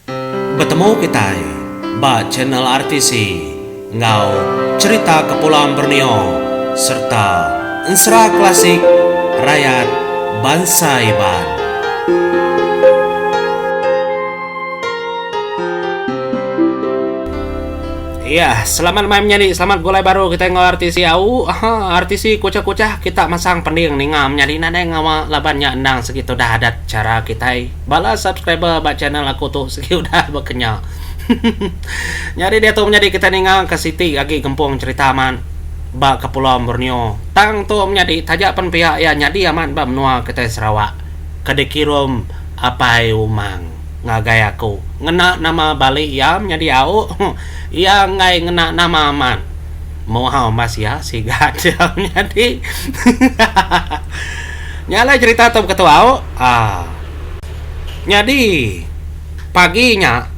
Bertemu kita ba channel RTC ngau cerita Kepulauan Borneo serta ensra klasik rakyat bangsa Iban. Iya, selamat malam nyari, selamat golai baru kita ngau RTC au. RTC kucah-kucah kita masang pending nih ngam nyari nada ngawa labannya endang segitu dah adat cara kita. Bala subscriber ba channel aku tuh segitu udah bekenya. Nyari dia tuh menjadi kita nih ngang ke Siti lagi gempung cerita man ba Kepulauan Borneo. Tang tuh menjadi tajak pen pihak ya nyadi aman ba menua kita Sarawak. Kadekirum apai umang ngagai aku ngena nama balik ya menjadi au. Iya ngai ngena nama aman mau hau mas ya si gadam jadi nyala cerita tuh ketua jadi paginya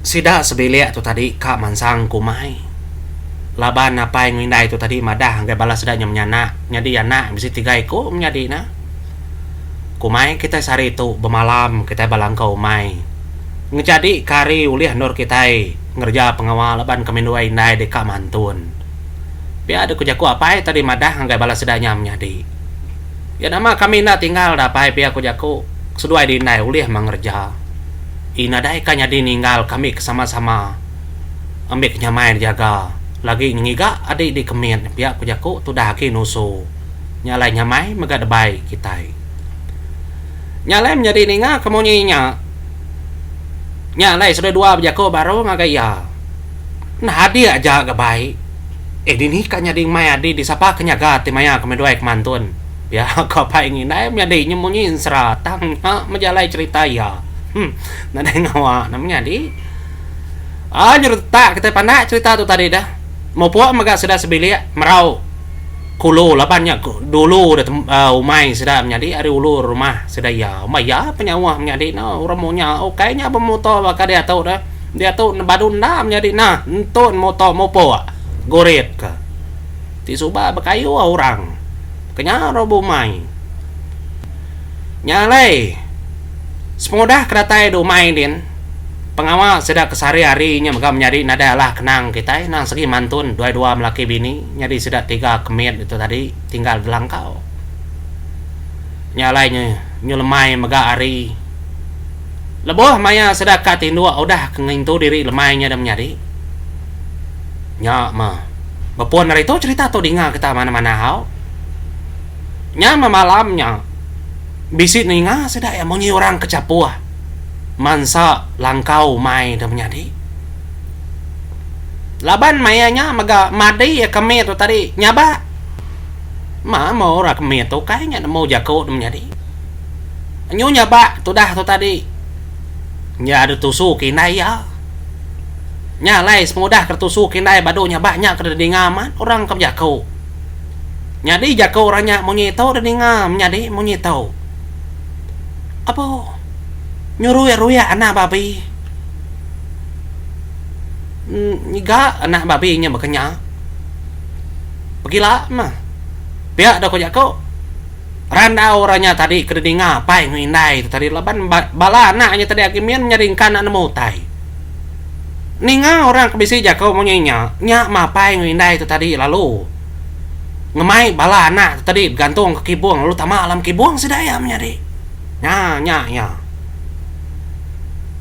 sidak sebelia tuh tadi kak mansang kumai laban apa yang indah itu tadi madah nggak balas sedanya menyana jadi anak bisa tiga iku menjadi nah kumai kita sari itu bemalam kita balangkau mai ngejadi kari ulih nur kita ngerja pengawal ban kemendua indah deka mantun biar ada kujaku apa tadi madah nggak balas sedanya menjadi ya nama kami nak tinggal dapai pihak kujaku sesuai di indah ulih mengerja inadai kanya dininggal kami sama-sama ambil kenyamain jaga lagi ngiga adik di kemin pihak kujaku tu dah ki nusu nyalai nyamai megadebay kita nyalai menjadi ninga kemunyinya nyalai sudah dua bejako baru ngagaya nah dia aja gak baik dini kanya ding mai adi disapa kenyaga timaya kemedua kemantun ya kau apa ingin naik menjadi nyemunyiin seratang menjalai cerita ya nada ngawa namanya di nyerita kita pandai cerita tu tadi dah mau puak megak sudah sebilik merau kulo lapannya dulu umai sudah menjadi hari ulu rumah sudah ya umai ya penyawa menjadi ramunya kayaknya pemoto bakal dia tahu dah dia tahu badun dah menjadi nah entun moto mopo goret ke tisuba bakayu orang kenya robo umai nyalai semudah keratai do main din pengawal sudah kesari harinya maka menjadi nada lah kenang kita nang segi mantun dua melaki bini nyari sudah 3 kemit itu tadi tinggal gelangkau nyalainya nyulemai mega hari leboh maya sudah katindu udah kengintu diri lemainya dan menjadi nya mah bapun hari itu cerita tuh dinga kita mana-mana hau nya malamnya bisik ninga sudah ya mau orang kecapuah mansa langkau mai dah menjadi laban mayanya maga madi ya kami tu tadi nyaba mau orang kami tu kayaknya mau jago dah menjadi nyu nyaba tu dah tu tadi nya ada tusu kinai ya nyalai semudah kertusu kinai badu nyaba nya kedingaman orang kam jago nyadi jago orangnya mau nyitau dah dingam nyadi mau nyitau apa nyuruh ya anak babi niga anak babi nya makanya pergilah mah pihak dah kau randa orangnya tadi kedinga apa yang indai itu tadi laban bala anaknya tadi akimian nyaringkan anak mutai ninga orang kebisi jakau monyenya nya apa yang indai itu tadi lalu ngemai bala anak tadi gantung ke kibung lalu tama alam kibung sedaya menjadi nya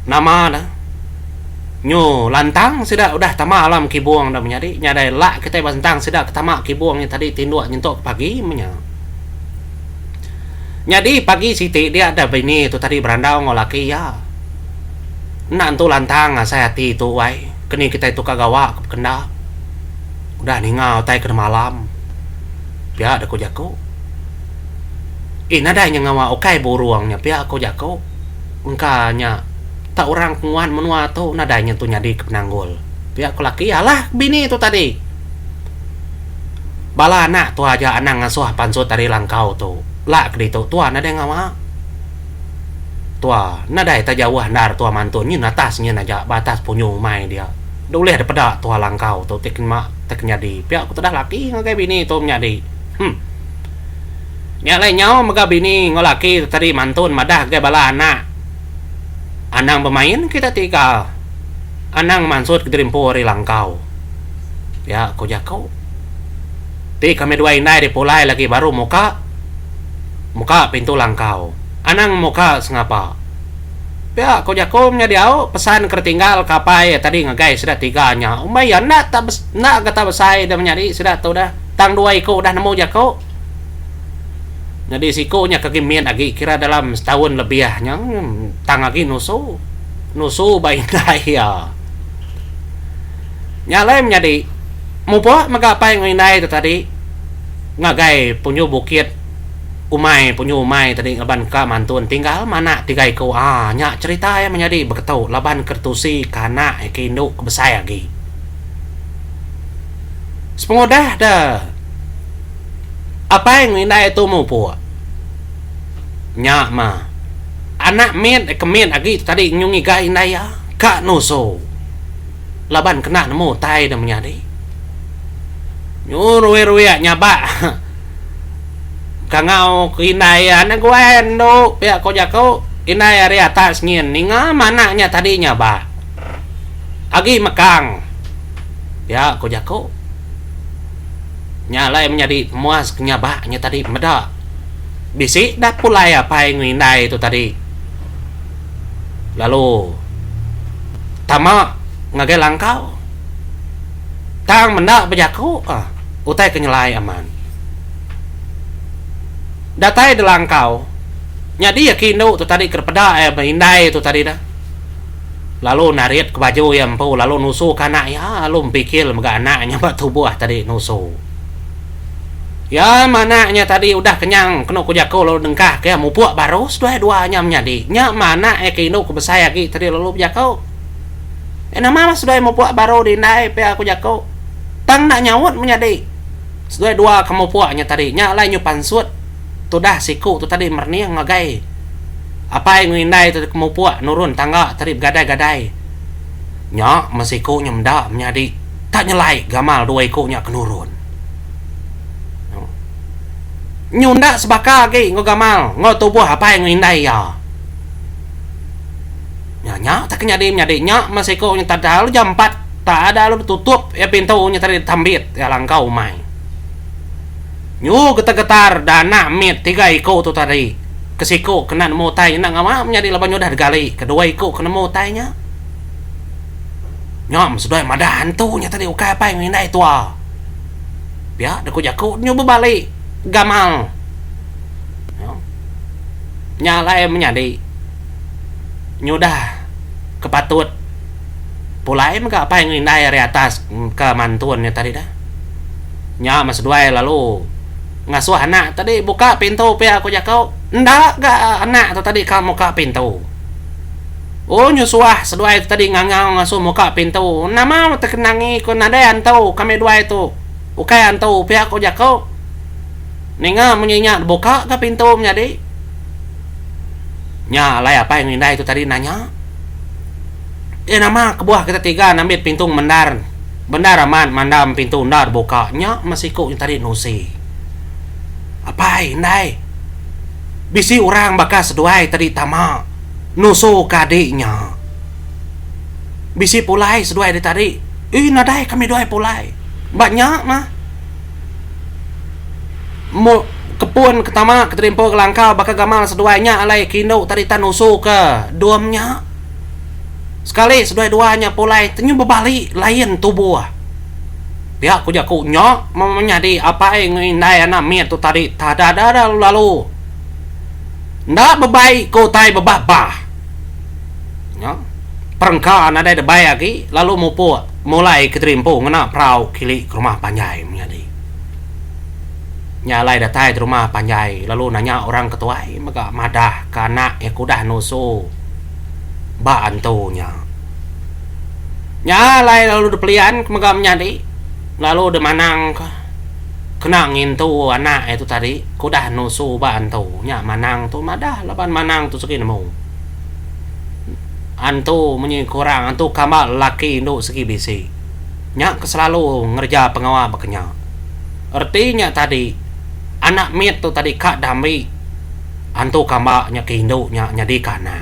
nama dah nyu lantang sudah udah tama alam kibuang dah menjadi nyadai lak kita bantang sudah ketama kibuangnya tadi tinduk nyentok pagi menya nyadi pagi Siti dia ada bini itu tadi berandau ngolaki ya nantu lantang saya hati itu wai kini kita itu kagawa kenda udah ningau tai ke malam pihak ada ko jako nada yang ngawa okai buruangnya pihak ko jako engkanya tak orang penguan menua tu nadanya tu nyadi ke penanggul pihak laki alah bini itu tadi bala anak tu aja anak ngasuh pansut dari langkau tu lak di tu tua nada ngawa tua nada ta jauh handar tua mantun nyin atasnya naja batas punyu mai dia boleh ada pada tua langkau tu tek nyadi pihak aku dah laki ngagai bini tu nyadi nyalai nyawa mega bini ngolaki tadi mantun madah ge bala anak Anang pemain kita tinggal. Anang mansut ke Drimpo ri langkau. Ya, ko jako. Ti kami dua inai di pulai lagi baru muka pintu langkau. Anang muka sengapa. Ya, ko jako nya diau pesan kertinggal kapai tadi ngagai sudah tiganya. Umay nak kata besai dah menyari sudah tu dah. Tang dua iko dah nemu jako. Jadi sikonya kegimian lagi kira dalam setahun lebihnya tang lagi nusu bayi ya. Nyalai menjadi mupo magapai nginai itu tadi ngagai punyu bukit umai tadi laban ka mantun tinggal mana tigai ko nya cerita ya menjadi begitu laban kertusi kana kindo kebesai lagi. Sepengodah dah apa yang nginai itu mupo nya ma anak kemen lagi tadi nyungi gai naya kak nuso laban kena nemu tai dah menyadi nyuruwe nyaba kangau kinai anak guen do pihak ko jako inai ari atas ngin ninga mananya tadinya ba agi mekang ya ko jako nyalai menjadi muas nyabanya tadi meda bisi dah pulai apa yang nginai itu tadi lalu tama ngagai langkau tang mendak bejaku utai kenyelai aman datai de langkau nyadi yakin tu tadi kerpeda hindai tu tadi dah lalu narit ke baju yang pu lalu nusu kana ya lalu pikir mega anaknya batu buah tadi nusu ya mananya tadi udah kenyang kena kujaku lalu dengkah ke mupuak baru dua-duanya menjadi nya mana kino ku besai lagi tadi lalu jakau nama sudah mau puak baru di naik pe aku jako tang nak nyawut menjadi sudah dua kamu puaknya tadi nya lai nyupan suat tu dah siku tu tadi merni ngagai apa yang ngindai tu kamu puak nurun tangga tadi gadai-gadai nya masiku nyemda menjadi tak nyelai gamal dua ikunya kenurun nyunda sebaka lagi ngogamal ngotubuh apa yang ngindai ya nya tak nyadi nya masih kok nya tak ada jam 4 tak ada lu tutup ya pintunya tadi tambit ya langkau mai nyu getar-getar dana mit 3 iko tu tadi kesiko kena nemu tai nak ngama menjadi laban udah gali kedua iko kena nemu tainya nya sudah ada hantunya tadi ukai apa yang ini tua ya deku jaku nyu balik gamal nyala menjadi nyudah kepatut pulai maka apa yang indah dari atas ke mantuannya tadi dah nya mas dua lalu ngasuh anak tadi buka pintu pihak aku jakau ndak gak anak tu tadi kamu buka pintu oh nyusuah sedua itu tadi ngangau ngasuh muka pintu nama terkenangi ko nada antau kami dua itu ukai antau pihak aku jakau ninga menyenyak buka ke pintu menjadi nya lai apa yang indah itu tadi nanya nama kebuah kita tiga nambit pintu bendar aman mandam pintu ndar bukanya masih kok tadi nusi apa indai bisi orang bakas seduai tadi tama nusu kadiknya bisi pulai seduai tadi nadai kami doai pulai banyak mah mau kepun ketama keterimpo ke langkau bakal gamal seduainya alai kindo tadi tanusu ke domnya sekali sedua-duanya pulai tenyu berbalik lain tubuh pihak ku jaku nyok menyadi apa yang indai anak miat tu tadi tak ada lalu ndak bebai ko tai bebabah nyok perengkaan ada bebai lagi lalu mupu mulai keterimpo ngena prau kili ke rumah panjai menyadi nyalai datai di rumah panjai lalu nanya orang ketuai maka madah kana kudah nusu bantunya nyalai lalu depelian maka menjadi lalu de manang kena ngintu anak itu tadi kudah nusu bantu nya manang tu madah laban manang tu segi nemu antu menyi kurang antu kamal laki induk segi bisi nya selalu ngerja pengawa bekenya artinya tadi anak mit tu tadi kak dambi antu kambaknya ke induknya nyadi kana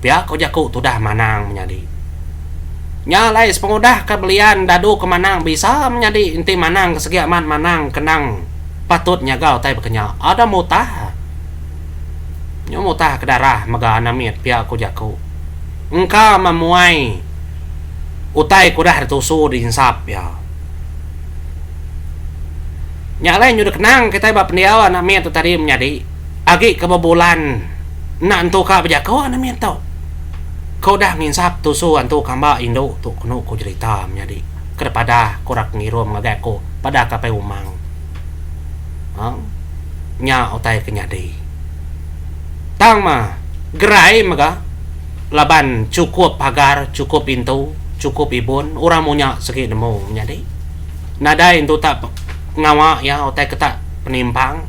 pihak ko jaku tu dah manang menjadi nyalai sepengudah kebelian dadu ke manang bisa menjadi inti manang kesegi aman manang kenang patut nyagau tai bekenya ada mutah nyo mutah ke darah maga anamit pihak ko jaku engka mamuai utai kudah tusu diinsap ya nyalai nyo kenang kita ba pendiawan anamit tu tadi menjadi agi kebebulan nak entu ka bejaku anamit tau kau dah nginsap tusu antu kamba indo tu kuno ko cerita menjadi kepada korak ngirom ngagak ko pada kapai umang nya otai kenyadi tang ma gerai maga laban cukup pagar cukup pintu cukup ibun orang munya segi nemu menjadi nada itu tak ngawa ya otai ketak penimpang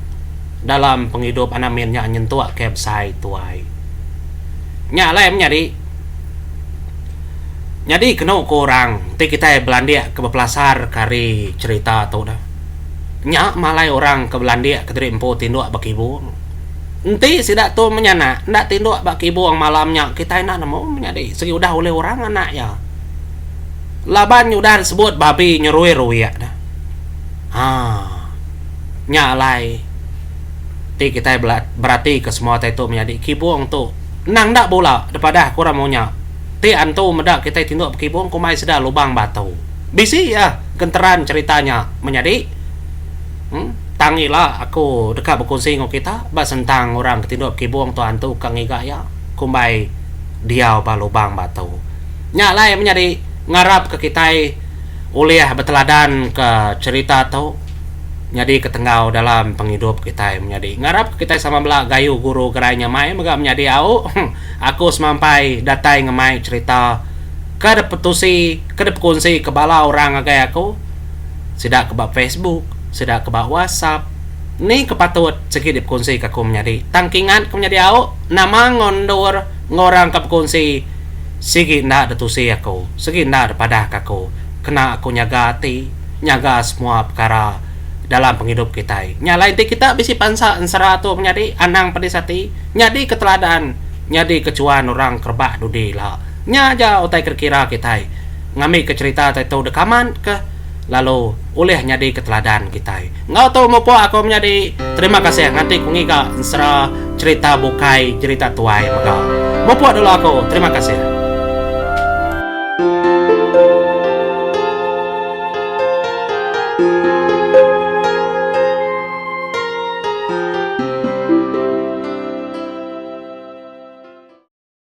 dalam penghidup anaminnya nyentuak website tuai nya lain menjadi jadi kena korang ti kita Belandia ke Beplasar kari cerita tu dah nyak malai orang ke Belandia ke Trimpo tinduk bakibu enti sidak tu menyana ndak tinduk bakibu ang malamnya kita nak nemu menjadi segi udah oleh orang anak ya laban udah disebut babi nyerui-rui ya dah nyak lai ti kita berarti ke semua itu menjadi kibung tu nang ndak bola daripada kurang maunya ti antu medak kita tinduk kibung kumai sedar lubang batu bisi ya genteran ceritanya menjadi tangilah aku dekat berkongsi dengan kita bas tentang orang ketinduk kibung tu antu kang iga ya kumai dia ba lubang batu nyalai menjadi ngarap ke kita uliah beteladan ke cerita tu jadi ketengau dalam penghidup kita menjadi ngarap kita sama bela gayu guru gerainya mai mega menjadi aku semampai datai ngemai cerita kada petusi kada pekunsi kebala orang agai aku sidak kebab Facebook sidak kebab WhatsApp ni kepatut sedikit pekunsi aku menjadi tangkingan aku menjadi nama ngondur ngorang kepekunsi sigi ndak detusi aku sigi ndak pada aku kena aku nyaga semua perkara dalam penghidup kita nyalain kita bisi pansa ensara tu menjadi anang pedisati nyadi keteladan nyadi kecuan orang kerbak dudi lah nyaja utai kira kita ngami ke cerita itu dekaman ke lalu oleh nyadi keteladan kita ngau tu mopo aku menjadi terima kasih nanti kungi ka ensara cerita bukai cerita tuai maka mopo dulu aku terima kasih